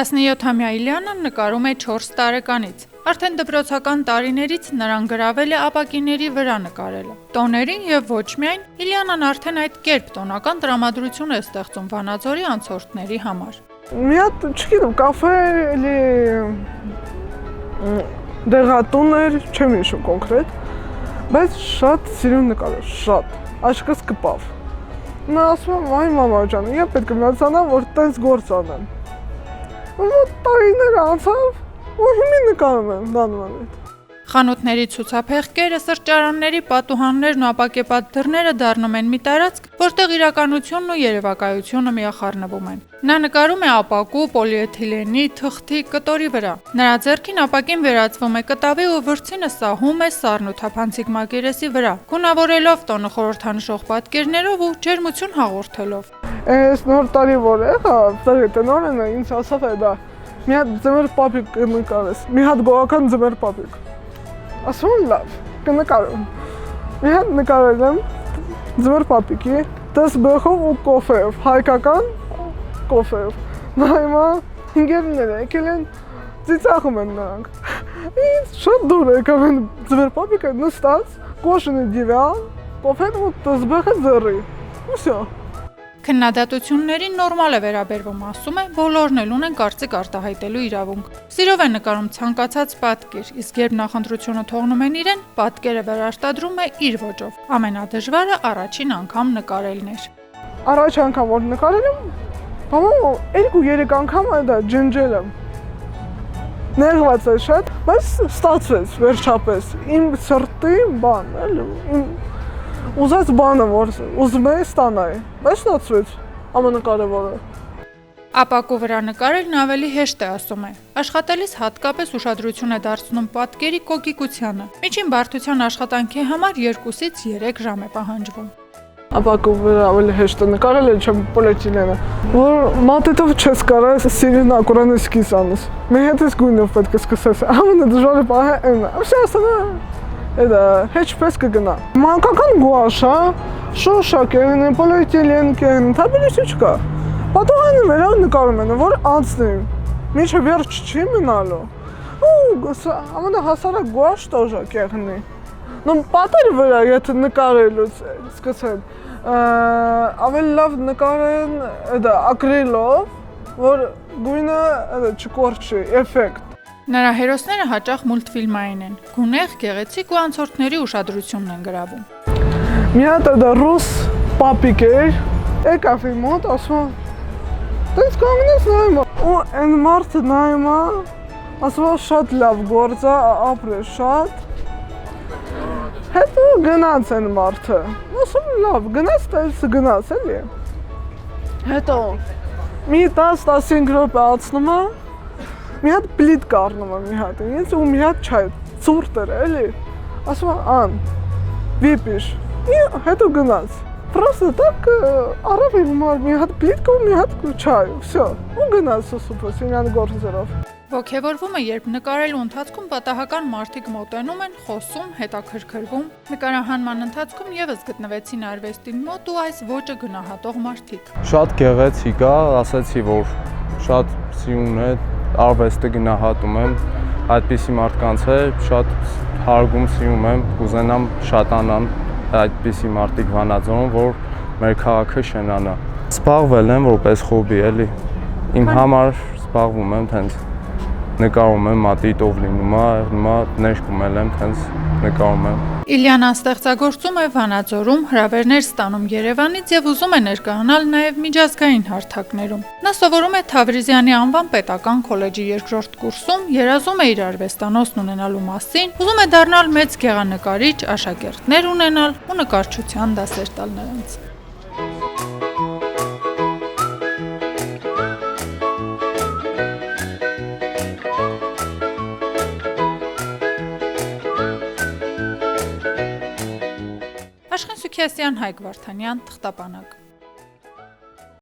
17-ամյա Իլիանան նկարում է 4 տարեկանից։ Արդեն դպրոցական տարիներից նրան գրավել է ապակիների վրա նկարելը։ Տոներին եւ ոչ միայն, Իլիանան արդեն այդ կերպ տոնական տրամադրություն է ստեղծում Վանաձորի անցորդների համար։ Մի հատ, չգիտեմ, կաֆե էլի դեղատուներ, չեմ հիշում կոնկրետ, բայց շատ սիրուն նկարել, շատ, աչքս կպավ։ Նա ասում եմ, այ մամա ջան, ես պետք է միացանամ, որ տենց գործ անեմ։ Մոտ տարիներ անցավ, ու հիմա նկարում եմ դանում եմ։ Խանութների ցուցափեղկերը, սրճարանների պատուհաններն ու ապակեպատ դռները դառնում են մի տարածք, որտեղ իրականությունն ու երևակայությունը միախառնվում են։ Նա նկարում է ապակու, պոլիէթիլենի, թղթի, կտորի վրա։ Նրա ձեռքին ապակին վերածվում է կտավի ու վրձինը սահում է սառն ու թափանցիկ մակերեսի վրա, գունավորելով տոնը խորհրդանշող պատկերներով ու ջերմություն հաղորդելով։ Այս նոր տարի որ եղա, տնօրենը ինձ ասավ է դա։ Մի հատ ձմեռ պապիկ կնկարես, մի հատ գողական ձմեռ պապիկ։ Ասում եմ լավ, կնկարում։ Մի հատ նկարել եմ ձմեռ պապիկի, դեսբեխով ու կոֆեով, հայկական կոֆեով։ Նա հիմա ինգերներ եկել են, ծիծաղում են նրանք։ Ինձ շատ դուր եկավ են ձմեռ պապիկը նստած, կոշնի դիվան, կոֆեն ու դեսբեխը ձեռի։ Ու всё։ Քննադատություններին նորմալ է վերաբերվում, ասում է, բոլորն էլ ունեն կարծիք արտահայտելու իրավունք։ Սիրով է նկարում ցանկացած պատկեր, իսկ երբ նախընտրությունը թողնում են իրեն, պատկերը վերարտադրում է իր ոճով։ Ամենադժվարը առաջին անգամ նկարելն էր։ Առաջ անգամ որ նկարել եմ, բամո 2-3 անգամ դա ջնջել եմ։ Ներված է շատ, բայց ստացվեց վերջապես։ Իմ սրտի բան, էլի ուզած բանը որ ուզում էի ստանալ, բայց ստացվեց ամենակարևորը։ Ապակու վրա նկարելն ավելի հեշտ է, ասում է։ Աշխատելիս հատկապես ուշադրություն է դարձնում պատկերի կոգիկությանը։ Միջին բարդության աշխատանքի համար 2-ից 3 ժամ է պահանջվում։ Ապակու վրա ավելի հեշտ է նկարել, չեմ պոլիէթիլենը, որ մատիտով չես կարող սիրուն ակուրան էսքիզ անես։ Մի հետս գույնով պետք է սկսես։ Ամենադժվարը պահը այն է։ Всё это հեչպես կգնա։ Մանկական գուաշա, շոշա կերն, պոլիէթիլեն կերն, թաբելիսի չկա։ Պատուհանը վրա նկարում են, որ անցնի, մինչև վերջ չի մնալու։ Ու ամենահասարակ գուաշ տոժա կերնի։ Նո պատերի վրա եթե նկարելուց սկսեն, ավելի լավ նկարեն դա ակրիլով, որ գույնը չկորչի, էֆեկտ։ Նրա հերոսները հաճախ մուլտֆիլմային են, գունեղ, գեղեցիկ ու անցորդների ուշադրությունն են գրավում։ Մի հատ դա ռուս պապիկ էր, եկավ իմ մոտ, ասում տես կանգնես նայում, ու այն մարդը նայում, ասում շատ լավ գործ է, ապրե շատ։ Հետո գնաց այն մարդը, ասում լավ, գնաց էլի։ Հետո մի 10-15 րոպե անցնում է, մի հատ պլիտ կառնում եմ մի հատ, ինձ ու մի հատ չայ, ցուրտ էր էլի, ասում ան, վիպիշ, հետո գնաց, պրոստը տակ առավ իմ մի հատ պլիտկա ու մի հատ չայ, всё, ու գնաց սուպս իրան գործերով։ Ոգևորվում է, երբ նկարելու ընթացքում պատահական մարդիկ մոտենում են, խոսում, հետաքրքրվում։ Նկարահանման ընթացքում եւս գտնվեցին արվեստին մոտ ու այս ոճը գնահատող մարդիկ։ Շատ գեղեցիկ է, ասացի, որ շատ սիրուն է, արվեստը գնահատում եմ, այդպիսի մարդկանց է շատ հարգում սիրում եմ, կուզենամ շատանան այդպիսի մարդիկ Վանաձորում, որ մեր քաղաքը շենանա։ Զբաղվել եմ որպես հոբբի, էլի։ Իմ համար զբաղվում եմ, հենց նկարում եմ, մատիտով լինում է, հիմա ներկում եմ, հենց նկարում եմ։ Իլիանան ստեղծագործում է Վանաձորում, հրավերներ ստանում Երևանից եւ ուզում է ներկայանալ նաեւ միջազգային հարթակներում։ Նա սովորում է Թավրիզյանի անվան պետական քոլեջի 2-րդ կուրսում, երազում է իր արվեստանոցն ունենալու մասին, ուզում է դառնալ մեծ գեղանկարիչ, աշակերտներ ունենալ ու նկարչության դասեր տալ նրանց։ Աշխեն Սուքիասյան, Հայկ Վարդանյան, Թղթապանակ։